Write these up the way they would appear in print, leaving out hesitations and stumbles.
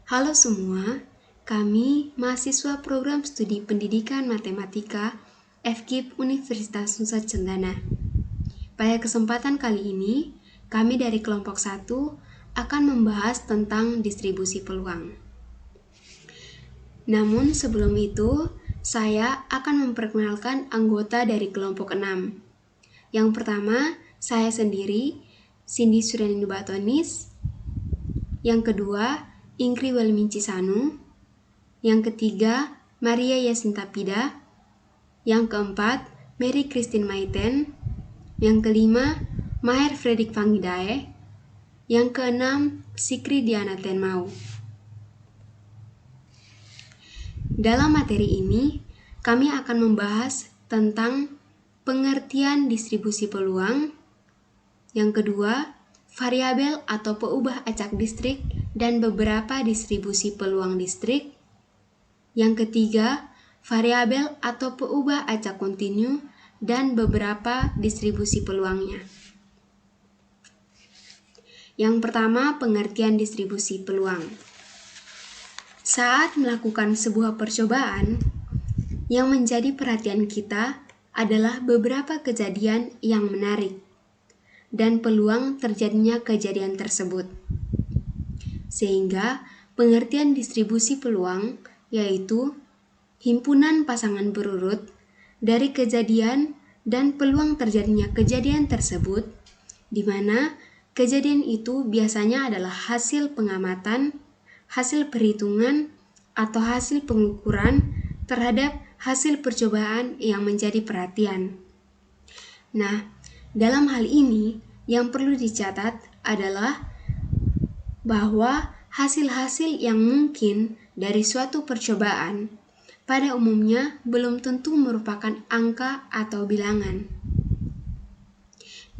Halo semua, kami mahasiswa program studi pendidikan matematika FKIP Universitas Nusa Cendana. Pada kesempatan kali ini, kami dari kelompok 1 akan membahas tentang distribusi peluang. Namun sebelum itu, saya akan memperkenalkan anggota dari kelompok 6. Yang pertama, saya sendiri, Cindy Suryani Batonis. Yang kedua, Ingri Welminci Sanu. Yang ketiga, Maria Yasinta Pida. Yang keempat, Mary Christine Maiten. Yang kelima, Maher Fredrik Pangidae. Yang keenam, Sikri Diana Tenmau. Dalam materi ini, kami akan membahas tentang pengertian distribusi peluang. Yang kedua, variabel atau peubah acak distrik dan beberapa distribusi peluang distrik. Yang ketiga, variabel atau peubah acak kontinu dan beberapa distribusi peluangnya. Yang pertama, pengertian distribusi peluang. Saat melakukan sebuah percobaan, yang menjadi perhatian kita adalah beberapa kejadian yang menarik dan peluang terjadinya kejadian tersebut. Sehingga pengertian distribusi peluang yaitu himpunan pasangan berurut dari kejadian dan peluang terjadinya kejadian tersebut, di mana kejadian itu biasanya adalah hasil pengamatan, hasil perhitungan, atau hasil pengukuran terhadap hasil percobaan yang menjadi perhatian. Nah, dalam hal ini yang perlu dicatat adalah bahwa hasil-hasil yang mungkin dari suatu percobaan pada umumnya belum tentu merupakan angka atau bilangan.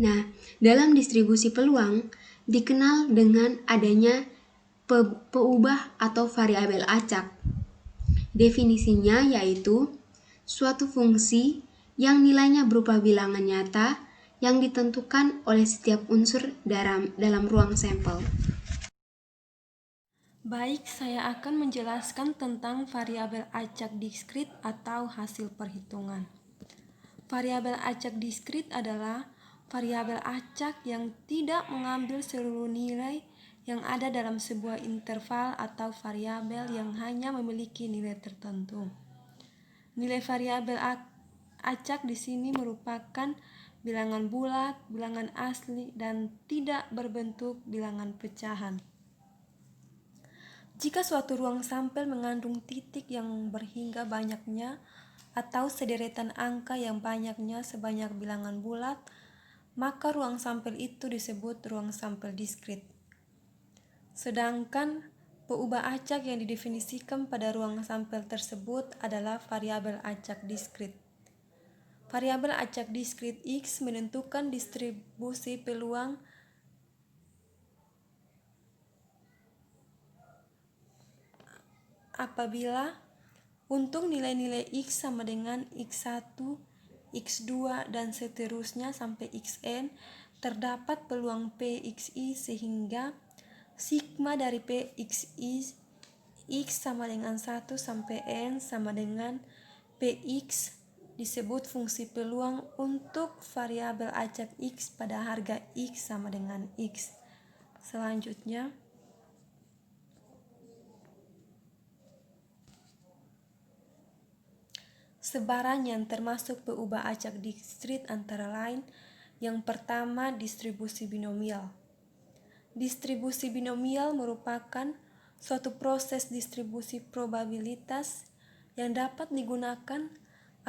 Nah, dalam distribusi peluang dikenal dengan adanya peubah atau variabel acak. Definisinya yaitu suatu fungsi yang nilainya berupa bilangan nyata yang ditentukan oleh setiap unsur dalam ruang sampel. Baik, saya akan menjelaskan tentang variabel acak diskrit atau hasil perhitungan. Variabel acak diskrit adalah variabel acak yang tidak mengambil seluruh nilai yang ada dalam sebuah interval atau variabel yang hanya memiliki nilai tertentu. Nilai variabel acak di sini merupakan bilangan bulat, bilangan asli, dan tidak berbentuk bilangan pecahan. Jika suatu ruang sampel mengandung titik yang berhingga banyaknya atau sederetan angka yang banyaknya sebanyak bilangan bulat, maka ruang sampel itu disebut ruang sampel diskrit. Sedangkan peubah acak yang didefinisikan pada ruang sampel tersebut adalah variabel acak diskrit. Variabel acak diskrit X menentukan distribusi peluang apabila untuk nilai-nilai X sama dengan X1, X2, dan seterusnya sampai Xn, terdapat peluang Pxi sehingga sigma dari Pxi X sama dengan 1 sampai N sama dengan Px disebut fungsi peluang untuk variabel acak X pada harga X sama dengan X. Selanjutnya, sebaran yang termasuk peubah acak diskrit antara lain yang pertama distribusi binomial. Distribusi binomial merupakan suatu proses distribusi probabilitas yang dapat digunakan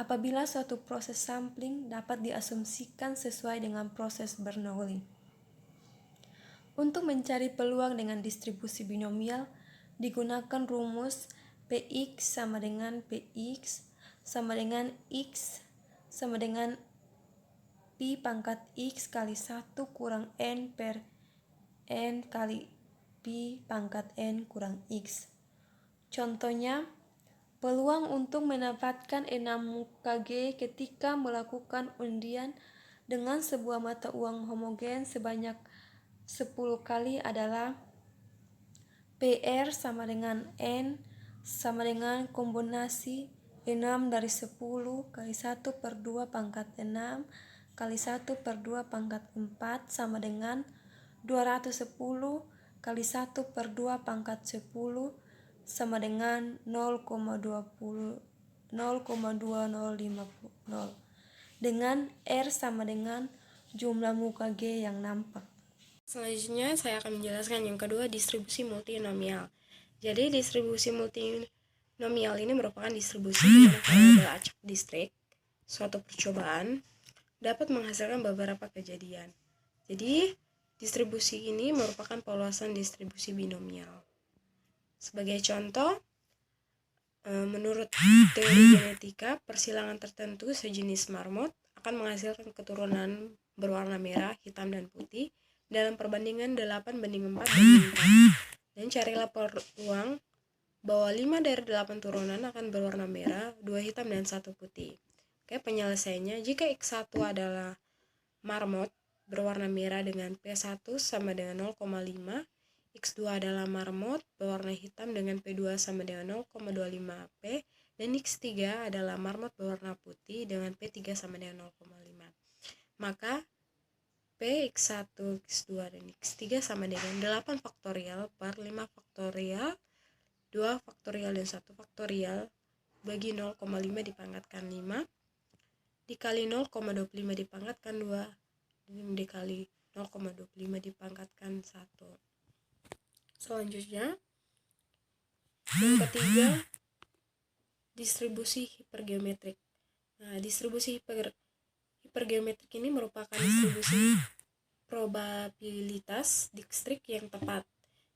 apabila suatu proses sampling dapat diasumsikan sesuai dengan proses Bernoulli. Untuk mencari peluang dengan distribusi binomial digunakan rumus Px sama dengan Px sama dengan X sama dengan Pi pangkat X kali 1 kurang N per N kali Pi pangkat N kurang X. Contohnya, peluang untuk mendapatkan 6 Kg ketika melakukan undian dengan sebuah mata uang homogen sebanyak 10 kali adalah PR sama dengan N sama dengan kombinasi 6 dari 10 kali 1 per 2 pangkat 6 kali 1 per 2 pangkat 4 sama dengan 210 kali 1 per 2 pangkat 10 sama dengan 0,2050 dengan R sama dengan jumlah muka G yang nampak. Selanjutnya saya akan menjelaskan yang kedua, distribusi multinomial. Jadi distribusi multinomial ini merupakan distribusi di mana variabel acak distrik suatu percobaan dapat menghasilkan beberapa kejadian. Jadi distribusi ini merupakan perluasan distribusi binomial. Sebagai contoh, menurut teori genetika, persilangan tertentu sejenis marmot akan menghasilkan keturunan berwarna merah, hitam, dan putih dalam perbandingan 8:4:4. Dan carilah peluang bahwa 5 dari 8 turunan akan berwarna merah, 2 hitam, dan 1 putih. Oke, penyelesaiannya, jika X1 adalah marmot berwarna merah dengan P1 sama dengan 0,5, X2 adalah marmot berwarna hitam dengan P2 sama dengan 0,25P, dan X3 adalah marmot berwarna putih dengan P3 sama dengan 0,5. Maka P, X1, X2, dan X3 sama dengan 8 faktorial per 5 faktorial, 2 faktorial, dan 1 faktorial bagi 0,5 dipangkatkan 5 dikali 0,25 dipangkatkan 2 dikali 0,25 dipangkatkan 1. Selanjutnya, yang ketiga, distribusi hipergeometrik. Nah, distribusi hipergeometrik ini merupakan distribusi probabilitas distrik yang tepat.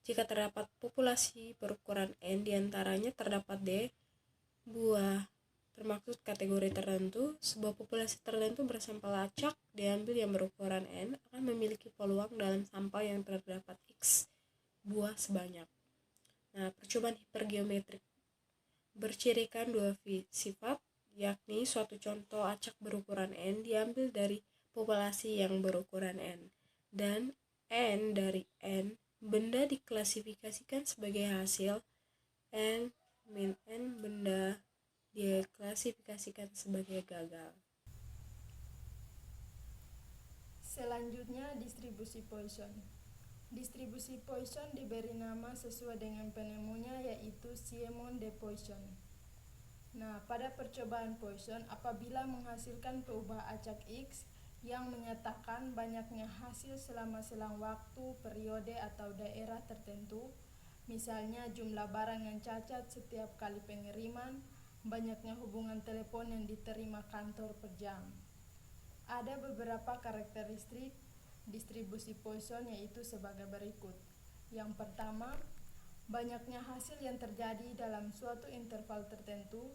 Jika terdapat populasi berukuran N, diantaranya terdapat D buah termaksud kategori tertentu, sebuah populasi tertentu bersampel acak diambil yang berukuran N akan memiliki peluang dalam sampel yang terdapat X buah sebanyak. Nah, percobaan hipergeometrik bercirikan dua sifat, yakni suatu contoh acak berukuran N diambil dari populasi yang berukuran N, dan N dari N benda diklasifikasikan sebagai hasil, N min N benda diklasifikasikan sebagai gagal. Selanjutnya, distribusi Poisson. Distribusi Poisson diberi nama sesuai dengan penemunya, yaitu Simon de Poisson. Nah, pada percobaan Poisson, apabila menghasilkan peubah acak X yang menyatakan banyaknya hasil selama selang waktu, periode, atau daerah tertentu, misalnya jumlah barang yang cacat setiap kali pengiriman, banyaknya hubungan telepon yang diterima kantor per jam. Ada beberapa karakteristik distribusi Poisson, yaitu sebagai berikut. Yang pertama, banyaknya hasil yang terjadi dalam suatu interval tertentu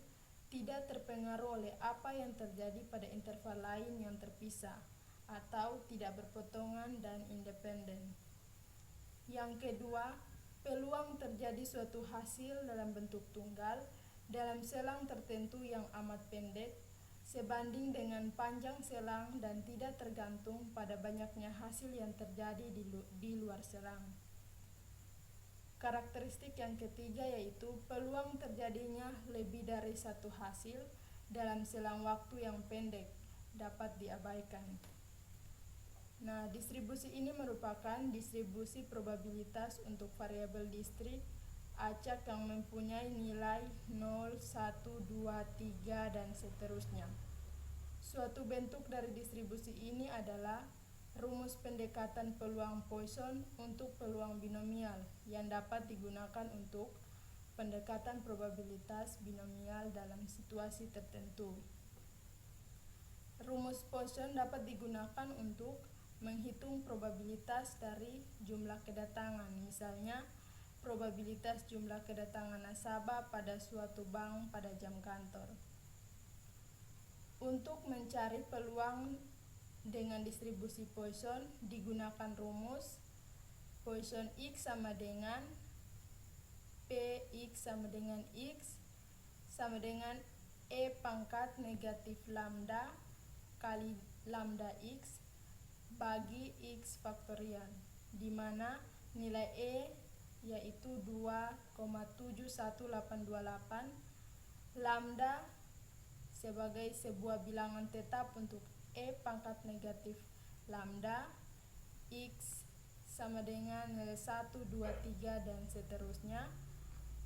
tidak terpengaruh oleh apa yang terjadi pada interval lain yang terpisah atau tidak berpotongan dan independen. Yang kedua, peluang terjadi suatu hasil dalam bentuk tunggal dalam selang tertentu yang amat pendek sebanding dengan panjang selang dan tidak tergantung pada banyaknya hasil yang terjadi di luar selang. Karakteristik yang ketiga yaitu peluang terjadinya lebih dari satu hasil dalam selang waktu yang pendek dapat diabaikan. Nah, distribusi ini merupakan distribusi probabilitas untuk variabel distrik acak yang mempunyai nilai 0, 1, 2, 3, dan seterusnya. Suatu bentuk dari distribusi ini adalah rumus pendekatan peluang Poisson untuk peluang binomial yang dapat digunakan untuk pendekatan probabilitas binomial dalam situasi tertentu. Rumus Poisson dapat digunakan untuk menghitung probabilitas dari jumlah kedatangan, misalnya probabilitas jumlah kedatangan nasabah pada suatu bank pada jam kantor. Untuk mencari peluang dengan distribusi Poisson digunakan rumus Poisson X sama dengan Px sama dengan X sama dengan E pangkat negatif lambda kali lambda X bagi X faktorial, di mana nilai E yaitu 2,71828, lambda sebagai sebuah bilangan tetap untuk E pangkat negatif lambda, X sama dengan nilai 1, 2, 3, dan seterusnya.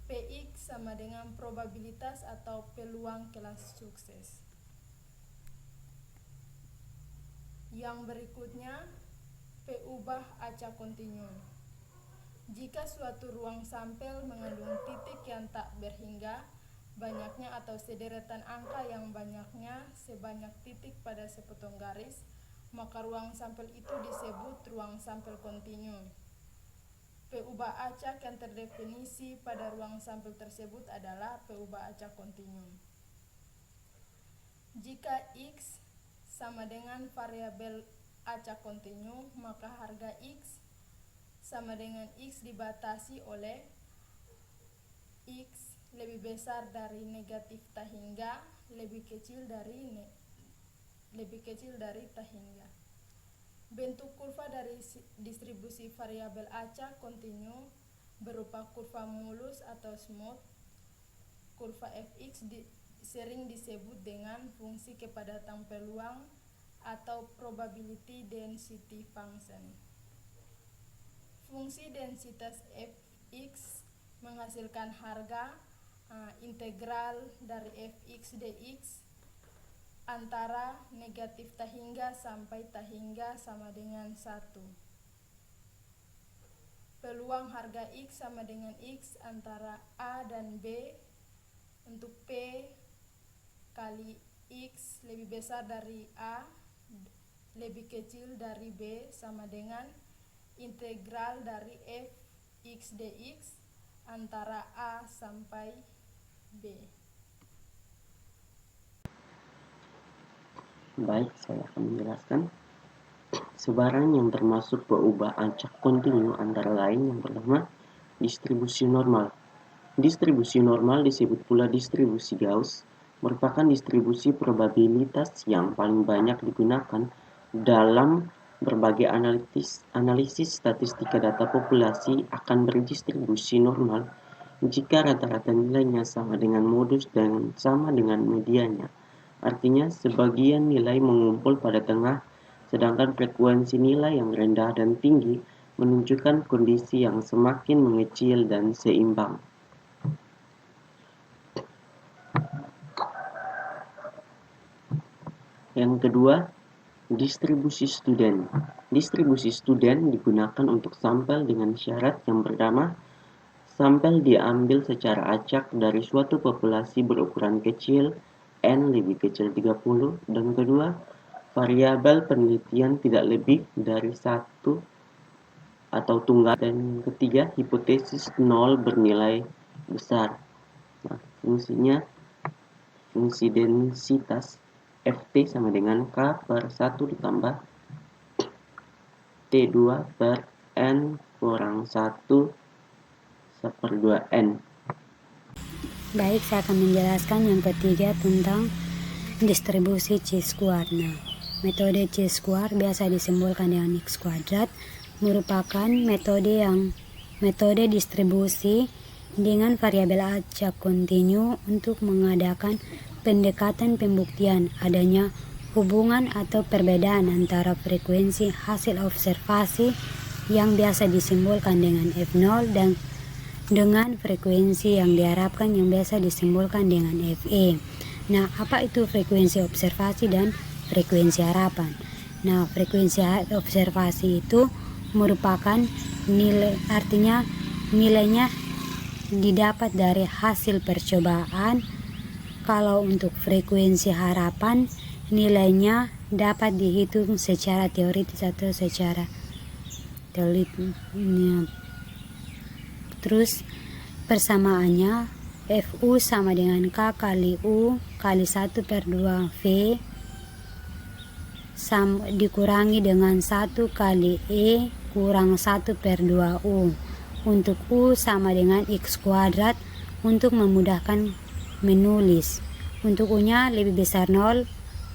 Px sama dengan probabilitas atau peluang kelas sukses. Yang berikutnya, P ubah acak kontinu. Jika suatu ruang sampel mengandung titik yang tak berhingga, banyaknya atau sederetan angka yang banyaknya sebanyak titik pada sepotong garis, maka ruang sampel itu disebut ruang sampel kontinu. P ubah acak yang terdefinisi pada ruang sampel tersebut adalah P ubah acak kontinu. Jika X sama dengan variabel acak kontinu, maka harga X sama dengan X dibatasi oleh X lebih besar dari negatif tak hingga, lebih kecil dari tak hingga. Bentuk kurva dari distribusi variabel acak kontinu berupa kurva mulus atau smooth. Kurva fx sering disebut dengan fungsi kepadatan peluang atau probability density function. Fungsi densitas fx menghasilkan harga integral dari fx dx antara negatif tak hingga sampai tak hingga sama dengan 1. Peluang harga X sama dengan X antara A dan B untuk P kali X lebih besar dari A lebih kecil dari B sama dengan integral dari fx dx antara A sampai B. Baik, saya akan menjelaskan. Sebaran yang termasuk peubah acak kontinu antara lain yang pertama, distribusi normal. Distribusi normal disebut pula distribusi Gauss, merupakan distribusi probabilitas yang paling banyak digunakan dalam berbagai analisis statistika data populasi akan berdistribusi normal jika rata-rata nilainya sama dengan modus dan sama dengan medianya. Artinya, sebagian nilai mengumpul pada tengah, sedangkan frekuensi nilai yang rendah dan tinggi menunjukkan kondisi yang semakin mengecil dan seimbang. Yang kedua, distribusi student. Distribusi student digunakan untuk sampel dengan syarat yang pertama, sampel diambil secara acak dari suatu populasi berukuran kecil, N lebih kecil 30, dan kedua, variabel penelitian tidak lebih dari 1 atau tunggal, dan ketiga, hipotesis 0 bernilai besar. Nah, fungsi densitas Ft sama dengan K per 1 ditambah T2 per N kurang 1 1/2 N. Baik, saya akan menjelaskan yang ketiga tentang distribusi chi-square. Nah, metode chi-square biasa disimbolkan dengan x kuadrat, merupakan metode distribusi dengan variabel acak kontinu untuk mengadakan pendekatan pembuktian adanya hubungan atau perbedaan antara frekuensi hasil observasi yang biasa disimbolkan dengan F0 dan dengan frekuensi yang diharapkan yang biasa disimbolkan dengan Fe. Nah, apa itu frekuensi observasi dan frekuensi harapan? Nah, frekuensi observasi itu merupakan nilai, artinya nilainya didapat dari hasil percobaan. Kalau untuk frekuensi harapan, nilainya dapat dihitung secara teoritis atau secara teliti. Terus persamaannya Fu sama dengan K kali U kali 1/2 V dikurangi dengan 1 kali E kurang 1/2 U. Untuk U sama dengan X kuadrat untuk memudahkan menulis. Untuk U-nya lebih besar 0,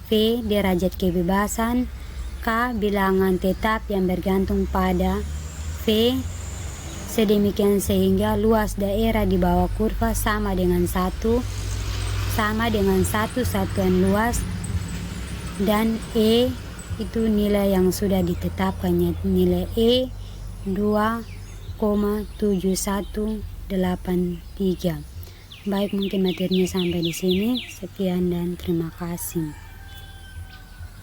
V derajat kebebasan, K bilangan tetap yang bergantung pada V sedemikian sehingga luas daerah di bawah kurva sama dengan satu satuan luas, dan E itu nilai yang sudah ditetapkannya, nilai E 2,7183. Baik, mungkin materinya sampai di sini. Sekian dan terima kasih.